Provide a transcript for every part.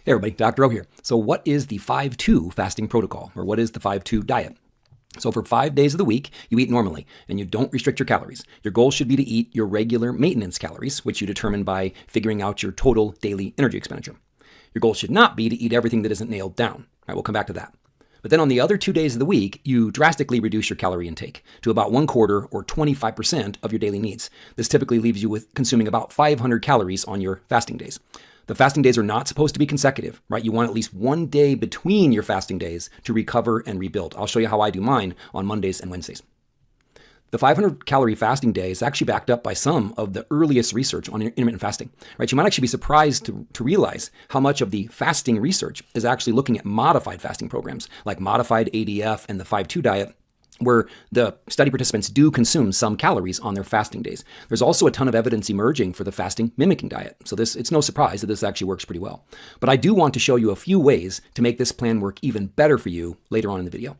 Hey everybody, Dr. O here. So what is the 5-2 fasting protocol, or what is the 5-2 diet? So for 5 days of the week, you eat normally and you don't restrict your calories. Your goal should be to eat your regular maintenance calories, which you determine by figuring out your total daily energy expenditure. Your goal should not be to eat everything that isn't nailed down. All right, we'll come back to that. But then on the other 2 days of the week, you drastically reduce your calorie intake to about 1/4 or 25% of your daily needs. This typically leaves you with consuming about 500 calories on your fasting days. The fasting days are not supposed to be consecutive, right? You want at least 1 day between your fasting days to recover and rebuild. I'll show you how I do mine on Mondays and Wednesdays. The 500 calorie fasting day is actually backed up by some of the earliest research on intermittent fasting, right? You might actually be surprised to realize how much of the fasting research is actually looking at modified fasting programs like modified ADF and the 5-2 diet, where the study participants do consume some calories on their fasting days. There's also a ton of evidence emerging for the fasting mimicking diet. So it's no surprise that this actually works pretty well. But I do want to show you a few ways to make this plan work even better for you later on in the video.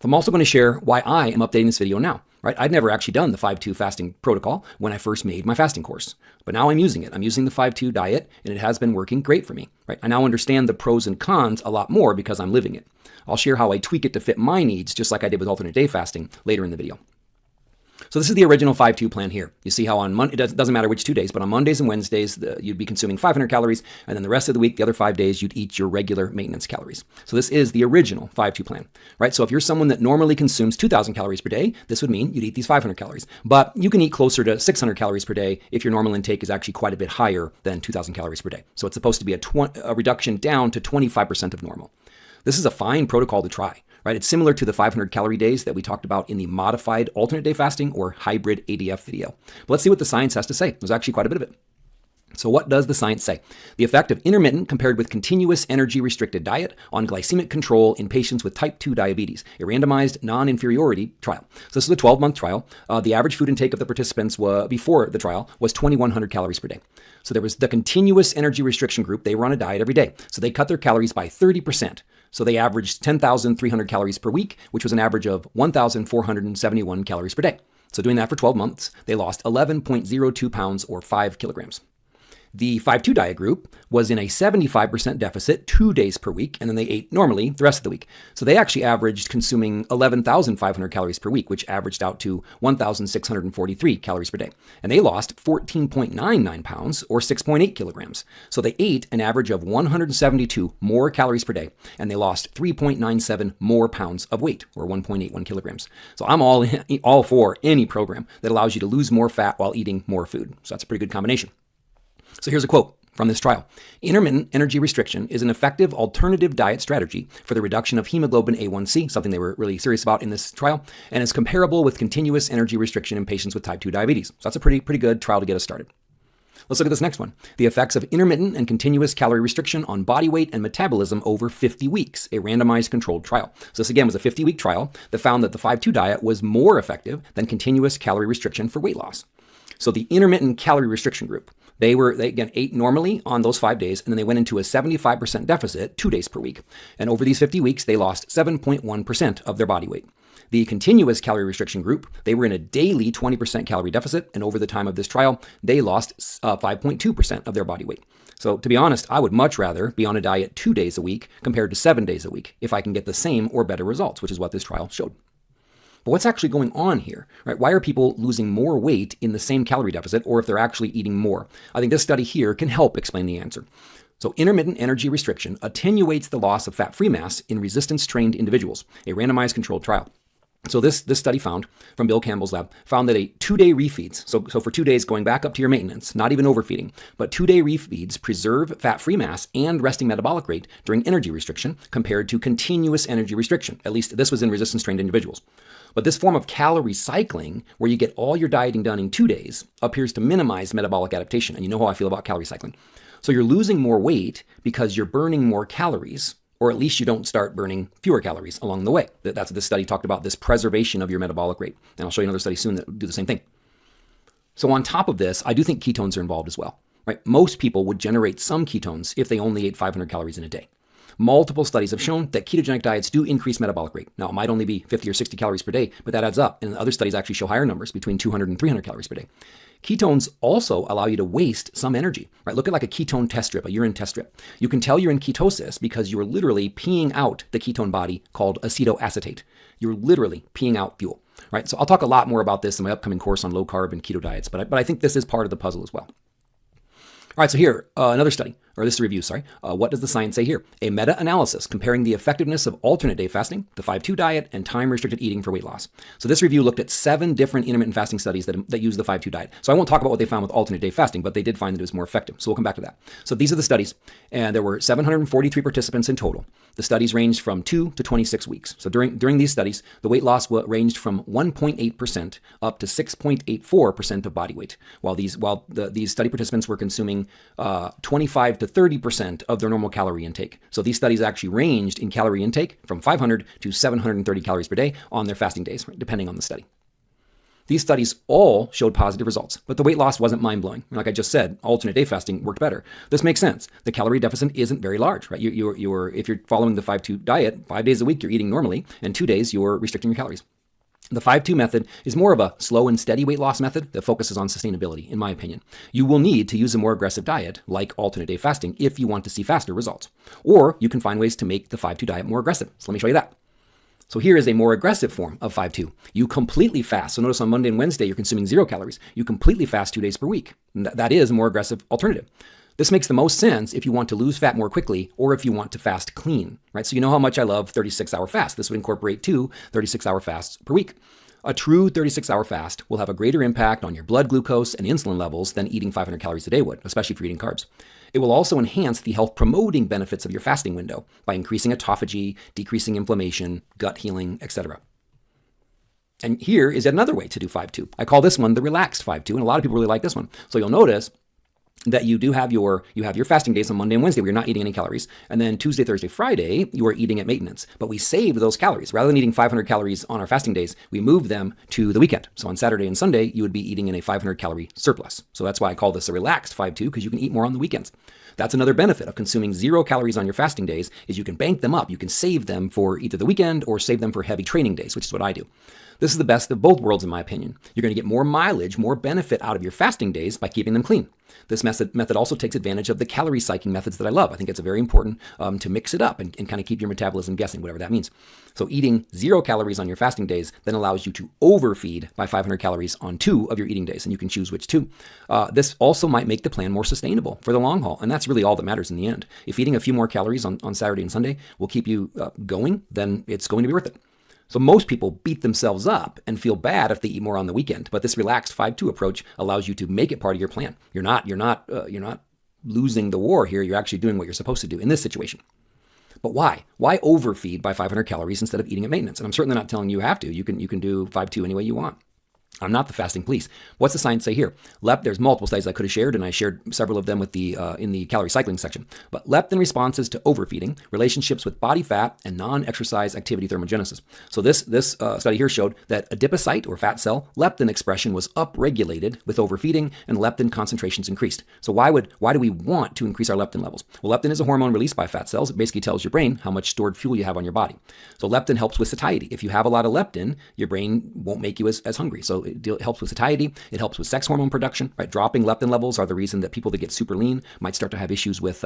I'm also going to share why I am updating this video now, right? I'd never actually done the 5-2 fasting protocol when I first made my fasting course, but now I'm using it. I'm using the 5-2 diet and it has been working great for me, right? I now understand the pros and cons a lot more because I'm living it. I'll share how I tweak it to fit my needs, just like I did with alternate day fasting later in the video. So this is the original 5-2 plan here. You see how on Monday, it doesn't matter which 2 days, but on Mondays and Wednesdays, you'd be consuming 500 calories, and then the rest of the week, the other 5 days, you'd eat your regular maintenance calories. So this is the original 5-2 plan, right? So if you're someone that normally consumes 2,000 calories per day, this would mean you'd eat these 500 calories. But you can eat closer to 600 calories per day if your normal intake is actually quite a bit higher than 2,000 calories per day. So it's supposed to be a reduction down to 25% of normal. This is a fine protocol to try, right? It's similar to the 500 calorie days that we talked about in the modified alternate day fasting or hybrid ADF video. But let's see what the science has to say. There's actually quite a bit of it. So what does the science say? The effect of intermittent compared with continuous energy restricted diet on glycemic control in patients with type 2 diabetes, a randomized non-inferiority trial. So this is a 12-month trial. The average food intake of the participants before the trial was 2,100 calories per day. So there was the continuous energy restriction group. They were on a diet every day. So they cut their calories by 30%. So they averaged 10,300 calories per week, which was an average of 1,471 calories per day. So doing that for 12 months, they lost 11.02 pounds or 5 kilograms. The 5-2 diet group was in a 75% deficit 2 days per week, and then they ate normally the rest of the week. So they actually averaged consuming 11,500 calories per week, which averaged out to 1,643 calories per day. And they lost 14.99 pounds or 6.8 kilograms. So they ate an average of 172 more calories per day, and they lost 3.97 more pounds of weight, or 1.81 kilograms. So I'm all for any program that allows you to lose more fat while eating more food. So that's a pretty good combination. So here's a quote from this trial. Intermittent energy restriction is an effective alternative diet strategy for the reduction of hemoglobin A1C, something they were really serious about in this trial, and is comparable with continuous energy restriction in patients with type 2 diabetes. So that's a pretty good trial to get us started. Let's look at this next one. The effects of intermittent and continuous calorie restriction on body weight and metabolism over 50 weeks, a randomized controlled trial. So this again was a 50-week trial that found that the 5-2 diet was more effective than continuous calorie restriction for weight loss. So the intermittent calorie restriction group, they again ate normally on those 5 days, and then they went into a 75% deficit 2 days per week. And over these 50 weeks, they lost 7.1% of their body weight. The continuous calorie restriction group, they were in a daily 20% calorie deficit, and over the time of this trial, they lost 5.2% of their body weight. So to be honest, I would much rather be on a diet 2 days a week compared to 7 days a week if I can get the same or better results, which is what this trial showed. But what's actually going on here, right? Why are people losing more weight in the same calorie deficit, or if they're actually eating more? I think this study here can help explain the answer. So intermittent energy restriction attenuates the loss of fat-free mass in resistance-trained individuals, a randomized controlled trial. So this study found, from Bill Campbell's lab, found that a 2-day refeeds, so for 2 days going back up to your maintenance, not even overfeeding, but 2-day refeeds preserve fat-free mass and resting metabolic rate during energy restriction compared to continuous energy restriction. At least this was in resistance-trained individuals. But this form of calorie cycling, where you get all your dieting done in 2 days, appears to minimize metabolic adaptation. And you know how I feel about calorie cycling. So you're losing more weight because you're burning more calories, or at least you don't start burning fewer calories along the way. That's what this study talked about, this preservation of your metabolic rate. And I'll show you another study soon that will do the same thing. So on top of this, I do think ketones are involved as well, right? Most people would generate some ketones if they only ate 500 calories in a day. Multiple studies have shown that ketogenic diets do increase metabolic rate. Now, it might only be 50 or 60 calories per day, but that adds up. And other studies actually show higher numbers, between 200 and 300 calories per day. Ketones also allow you to waste some energy, right? Look at like a ketone test strip, a urine test strip. You can tell you're in ketosis because you're literally peeing out the ketone body called acetoacetate. You're literally peeing out fuel, right? So I'll talk a lot more about this in my upcoming course on low carb and keto diets, but I think this is part of the puzzle as well. All right, so here, another study, or this review, sorry. What does the science say here? A meta-analysis comparing the effectiveness of alternate day fasting, the 5-2 diet, and time-restricted eating for weight loss. So this review looked at 7 different intermittent fasting studies that use the 5-2 diet. So I won't talk about what they found with alternate day fasting, but they did find that it was more effective. So we'll come back to that. So these are the studies, and there were 743 participants in total. The studies ranged from 2 to 26 weeks. So during these studies, the weight loss ranged from 1.8% up to 6.84% of body weight, while these study participants were consuming 25 to 30% of their normal calorie intake. So these studies actually ranged in calorie intake from 500 to 730 calories per day on their fasting days, depending on the study. These studies all showed positive results, but the weight loss wasn't mind-blowing. Like I just said, alternate day fasting worked better. This makes sense. The calorie deficit isn't very large, right? If you're following the 5-2 diet, 5 days a week you're eating normally, and 2 days you're restricting your calories. The 5-2 method is more of a slow and steady weight loss method that focuses on sustainability, in my opinion. You will need to use a more aggressive diet, like alternate day fasting, if you want to see faster results. Or you can find ways to make the 5-2 diet more aggressive. So let me show you that. So here is a more aggressive form of 5-2. You completely fast. So notice on Monday and Wednesday, you're consuming 0 calories. You completely fast 2 days per week. And that is a more aggressive alternative. This makes the most sense if you want to lose fat more quickly or if you want to fast clean, right? So you know how much I love 36-hour fast. This would incorporate 2 36-hour fasts per week. A true 36-hour fast will have a greater impact on your blood glucose and insulin levels than eating 500 calories a day would, especially if you're eating carbs. It will also enhance the health-promoting benefits of your fasting window by increasing autophagy, decreasing inflammation, gut healing, etc. And here is another way to do 5-2. I call this one the relaxed 5-2, and a lot of people really like this one. So you'll notice that you have your fasting days on Monday and Wednesday where you're not eating any calories. And then Tuesday, Thursday, Friday, you are eating at maintenance. But we saved those calories. Rather than eating 500 calories on our fasting days, we moved them to the weekend. So on Saturday and Sunday, you would be eating in a 500 calorie surplus. So that's why I call this a relaxed 5-2, because you can eat more on the weekends. That's another benefit of consuming 0 calories on your fasting days is you can bank them up. You can save them for either the weekend or save them for heavy training days, which is what I do. This is the best of both worlds, in my opinion. You're going to get more mileage, more benefit out of your fasting days by keeping them clean. This method also takes advantage of the calorie cycling methods that I love. I think it's very important to mix it up and kind of keep your metabolism guessing, whatever that means. So eating 0 calories on your fasting days then allows you to overfeed by 500 calories on 2 of your eating days, and you can choose which 2. This also might make the plan more sustainable for the long haul, and that's really all that matters in the end. If eating a few more calories on Saturday and Sunday will keep you going, then it's going to be worth it. So most people beat themselves up and feel bad if they eat more on the weekend, but this relaxed 5-2 approach allows you to make it part of your plan. You're not losing the war here. You're actually doing what you're supposed to do in this situation. But why? Why overfeed by 500 calories instead of eating at maintenance? And I'm certainly not telling you have to. You can do 5-2 any way you want. I'm not the fasting police. What's the science say here? There's multiple studies I could have shared, and I shared several of them with in the calorie cycling section. But leptin responses to overfeeding, relationships with body fat, and non-exercise activity thermogenesis. So this study here showed that adipocyte or fat cell leptin expression was upregulated with overfeeding, and leptin concentrations increased. So why do we want to increase our leptin levels? Well, leptin is a hormone released by fat cells. It basically tells your brain how much stored fuel you have on your body. So leptin helps with satiety. If you have a lot of leptin, your brain won't make you as hungry. So it helps with satiety. It helps with sex hormone production, right? Dropping leptin levels are the reason that people that get super lean might start to have issues with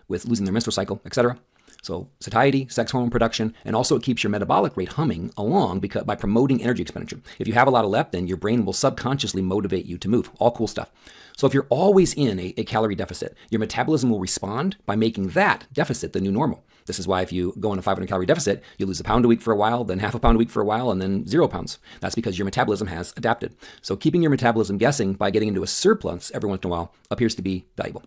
losing their menstrual cycle, etc. So satiety, sex hormone production, and also it keeps your metabolic rate humming along by promoting energy expenditure. If you have a lot of leptin, your brain will subconsciously motivate you to move. All cool stuff. So if you're always in a calorie deficit, your metabolism will respond by making that deficit the new normal. This is why if you go on a 500 calorie deficit, you lose a pound a week for a while, then half a pound a week for a while, and then 0 pounds. That's because your metabolism has adapted. So keeping your metabolism guessing by getting into a surplus every once in a while appears to be valuable.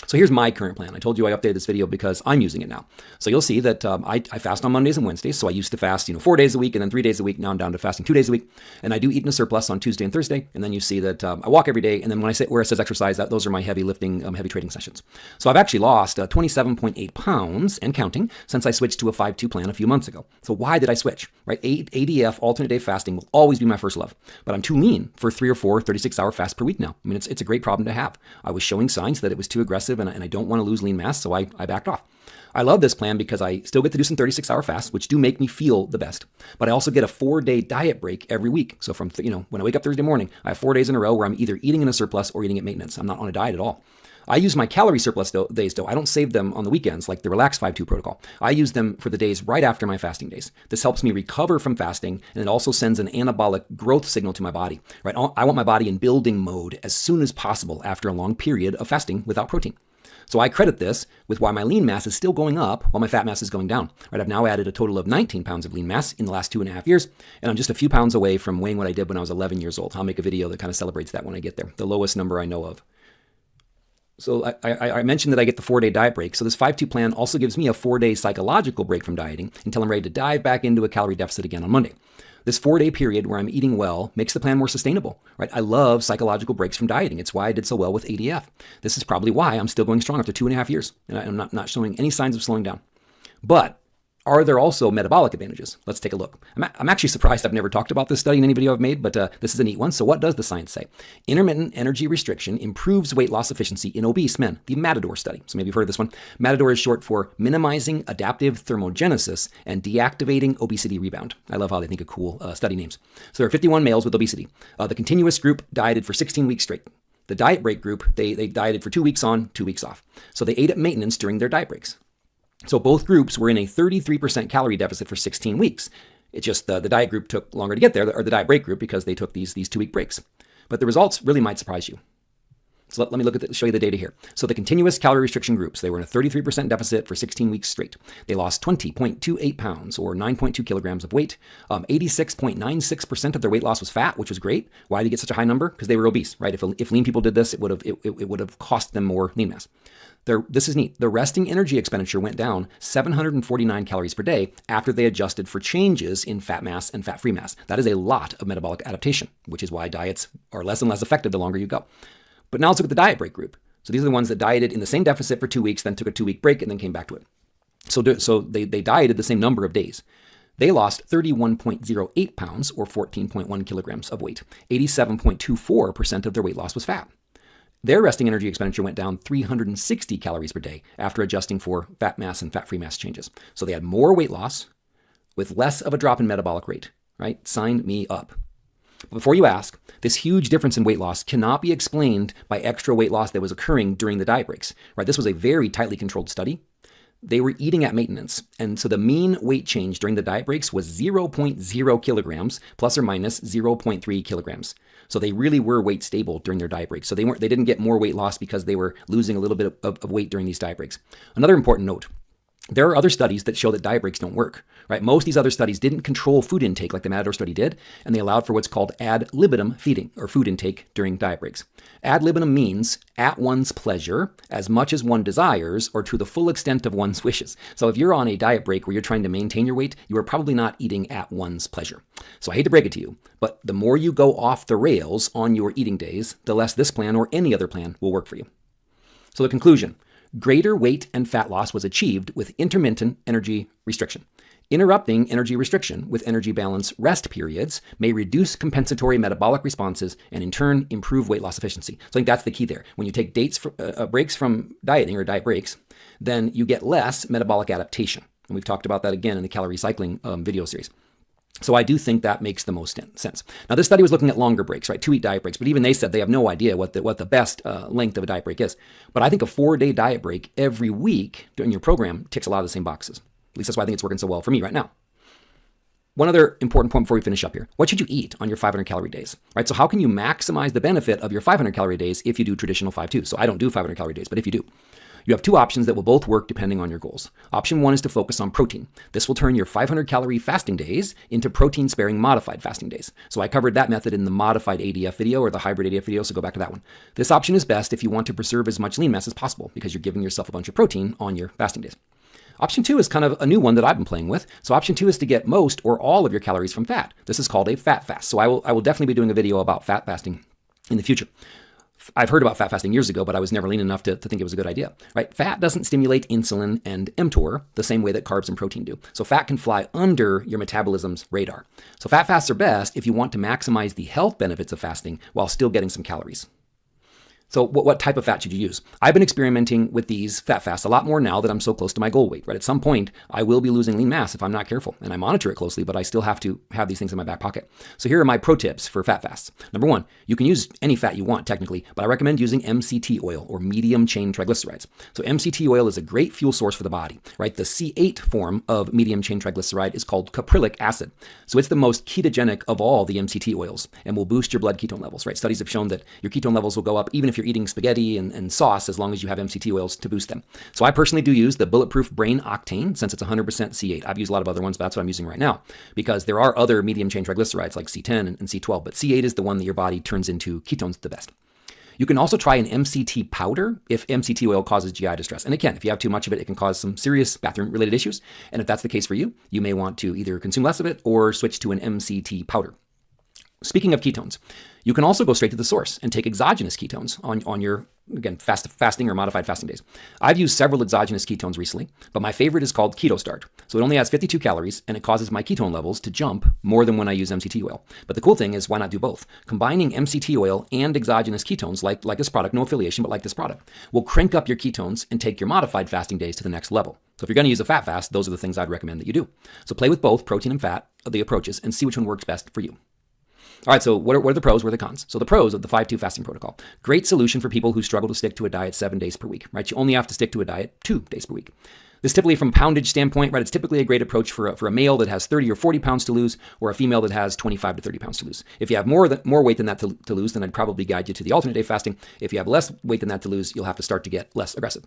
So here's my current plan. I told you I updated this video because I'm using it now. So you'll see that I fast on Mondays and Wednesdays. So I used to fast 4 days a week and then 3 days a week. Now I'm down to fasting 2 days a week. And I do eat in a surplus on Tuesday and Thursday. And then you see that I walk every day. And then when I say where it says exercise, those are my heavy lifting, heavy training sessions. So I've actually lost 27.8 pounds and counting since I switched to a 5-2 plan a few months ago. So why did I switch? Right? ADF, alternate day fasting, will always be my first love. But I'm too lean for 3 or 4 36-hour fasts per week now. I mean, it's a great problem to have. I was showing signs that it was too aggressive aggressive and I don't want to lose lean mass, so I backed off. I love this plan because I still get to do some 36-hour fasts, which do make me feel the best. But I also get a 4-day diet break every week. So from, when I wake up Thursday morning, I have 4 days in a row where I'm either eating in a surplus or eating at maintenance. I'm not on a diet at all. I use my calorie surplus days, though. I don't save them on the weekends like the Relax 5-2 protocol. I use them for the days right after my fasting days. This helps me recover from fasting, and it also sends an anabolic growth signal to my body. Right? I want my body in building mode as soon as possible after a long period of fasting without protein. So I credit this with why my lean mass is still going up while my fat mass is going down. Right, I've now added a total of 19 pounds of lean mass in the last 2.5 years, and I'm just a few pounds away from weighing what I did when I was 11 years old. I'll make a video that kind of celebrates that when I get there, the lowest number I know of. So I mentioned that I get the 4-day diet break. So this 5-2 plan also gives me a 4-day psychological break from dieting until I'm ready to dive back into a calorie deficit again on Monday. This 4-day period where I'm eating well makes the plan more sustainable, right? I love psychological breaks from dieting. It's why I did so well with ADF. This is probably why I'm still going strong after 2.5 years, and I'm not showing any signs of slowing down. But are there also metabolic advantages? Let's take a look. I'm actually surprised I've never talked about this study in any video I've made, but this is a neat one. So what does the science say? Intermittent energy restriction improves weight loss efficiency in obese men, the Matador study. So maybe you've heard of this one. Matador is short for minimizing adaptive thermogenesis and deactivating obesity rebound. I love how they think of cool study names. So there are 51 males with obesity. The continuous group dieted for 16 weeks straight. The diet break group, they dieted for 2 weeks on, 2 weeks off. So they ate at maintenance during their diet breaks. So both groups were in a 33% calorie deficit for 16 weeks. It's just the diet group took longer to get there, or the diet break group, because they took these 2-week breaks. But the results really might surprise you. So let me show you the data here. So the continuous calorie restriction groups, they were in a 33% deficit for 16 weeks straight. They lost 20.28 pounds or 9.2 kilograms of weight. 86.96% of their weight loss was fat, which was great. Why did you get such a high number? Because they were obese, right? If lean people did this, it would have cost them more lean mass. This is neat. The resting energy expenditure went down 749 calories per day after they adjusted for changes in fat mass and fat-free mass. That is a lot of metabolic adaptation, which is why diets are less and less effective the longer you go. But now let's look at the diet break group. So these are the ones that dieted in the same deficit for 2 weeks, then took a 2-week break, and then came back to it. So they dieted the same number of days. They lost 31.08 pounds or 14.1 kilograms of weight. 87.24% of their weight loss was fat. Their resting energy expenditure went down 360 calories per day after adjusting for fat mass and fat-free mass changes. So they had more weight loss with less of a drop in metabolic rate, right? Sign me up. But before you ask, this huge difference in weight loss cannot be explained by extra weight loss that was occurring during the diet breaks, right? This was a very tightly controlled study. They were eating at maintenance, and so the mean weight change during the diet breaks was 0.0 kilograms plus or minus 0.3 kilograms. So they really were weight stable during their diet breaks. So they didn't get more weight loss because they were losing a little bit of weight during these diet breaks. Another important note, there are other studies that show that diet breaks don't work, right? Most of these other studies didn't control food intake like the Matador study did, and they allowed for what's called ad libitum feeding, or food intake during diet breaks. Ad libitum means at one's pleasure, as much as one desires, or to the full extent of one's wishes. So if you're on a diet break where you're trying to maintain your weight, you are probably not eating at one's pleasure. So I hate to break it to you, but the more you go off the rails on your eating days, the less this plan or any other plan will work for you. So the conclusion. Greater weight and fat loss was achieved with intermittent energy restriction. Interrupting energy restriction with energy balance rest periods may reduce compensatory metabolic responses and in turn improve weight loss efficiency. So I think that's the key there. When you take breaks from dieting or diet breaks, then you get less metabolic adaptation. And we've talked about that again in the calorie cycling video series. So I do think that makes the most sense. Now, this study was looking at longer breaks, right? 2-week diet breaks, but even they said they have no idea what the best length of a diet break is. But I think a 4-day diet break every week during your program ticks a lot of the same boxes. At least that's why I think it's working so well for me right now. One other important point before we finish up here. What should you eat on your 500 calorie days, right? So how can you maximize the benefit of your 500 calorie days if you do traditional 5-2? So I don't do 500 calorie days, but if you do, you have 2 options that will both work depending on your goals. Option 1 is to focus on protein. This will turn your 500 calorie fasting days into protein sparing modified fasting days. So I covered that method in the modified ADF video or the hybrid ADF video, so go back to that one. This option is best if you want to preserve as much lean mass as possible because you're giving yourself a bunch of protein on your fasting days. Option 2 is kind of a new one that I've been playing with. So option 2 is to get most or all of your calories from fat. This is called a fat fast. So I will definitely be doing a video about fat fasting in the future. I've heard about fat fasting years ago, but I was never lean enough to think it was a good idea, right? Fat doesn't stimulate insulin and mTOR the same way that carbs and protein do. So fat can fly under your metabolism's radar. So fat fasts are best if you want to maximize the health benefits of fasting while still getting some calories. So what type of fat should you use? I've been experimenting with these fat fasts a lot more now that I'm so close to my goal weight, right? At some point, I will be losing lean mass if I'm not careful, and I monitor it closely, but I still have to have these things in my back pocket. So here are my pro tips for fat fasts. Number one, you can use any fat you want technically, but I recommend using MCT oil or medium chain triglycerides. So MCT oil is a great fuel source for the body, right? The C8 form of medium chain triglyceride is called caprylic acid. So it's the most ketogenic of all the MCT oils and will boost your blood ketone levels, right? Studies have shown that your ketone levels will go up even if you're eating spaghetti and sauce, as long as you have MCT oils to boost them. So I personally do use the Bulletproof Brain Octane, since it's 100% C8. I've used a lot of other ones, but that's what I'm using right now, because there are other medium chain triglycerides like C10 and C12, but C8 is the one that your body turns into ketones the best. You can also try an MCT powder if MCT oil causes GI distress. And again, if you have too much of it, it can cause some serious bathroom-related issues. And if that's the case for you, you may want to either consume less of it or switch to an MCT powder. Speaking of ketones, you can also go straight to the source and take exogenous ketones on your, again, fasting or modified fasting days. I've used several exogenous ketones recently, but my favorite is called Keto Start. So it only has 52 calories, and it causes my ketone levels to jump more than when I use MCT oil. But the cool thing is, why not do both? Combining MCT oil and exogenous ketones, like this product, no affiliation, but like this product, will crank up your ketones and take your modified fasting days to the next level. So if you're going to use a fat fast, those are the things I'd recommend that you do. So play with both protein and fat, the approaches, and see which one works best for you. All right, so what are the pros? What are the cons? So the pros of the 5-2 fasting protocol. Great solution for people who struggle to stick to a diet 7 days per week, right? You only have to stick to a diet 2 days per week. This typically, from a poundage standpoint, right, it's typically a great approach for a male that has 30 or 40 pounds to lose, or a female that has 25 to 30 pounds to lose. If you have more weight than that to lose, then I'd probably guide you to the alternate day fasting. If you have less weight than that to lose, you'll have to start to get less aggressive.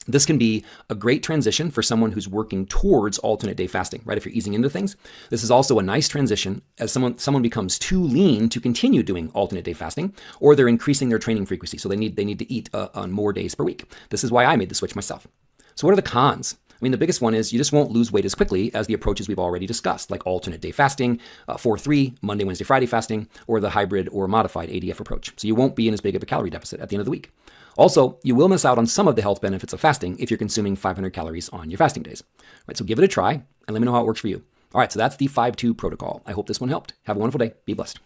This can be a great transition for someone who's working towards alternate day fasting, right? If you're easing into things. This is also a nice transition as someone becomes too lean to continue doing alternate day fasting, or they're increasing their training frequency, so they need to eat on more days per week. This is why I made the switch myself. So what are the cons? I mean, the biggest one is you just won't lose weight as quickly as the approaches we've already discussed, like alternate day fasting, 4-3, Monday, Wednesday, Friday fasting, or the hybrid or modified ADF approach. So you won't be in as big of a calorie deficit at the end of the week. Also, you will miss out on some of the health benefits of fasting if you're consuming 500 calories on your fasting days. Right, so give it a try and let me know how it works for you. All right, so that's the 5-2 protocol. I hope this one helped. Have a wonderful day. Be blessed.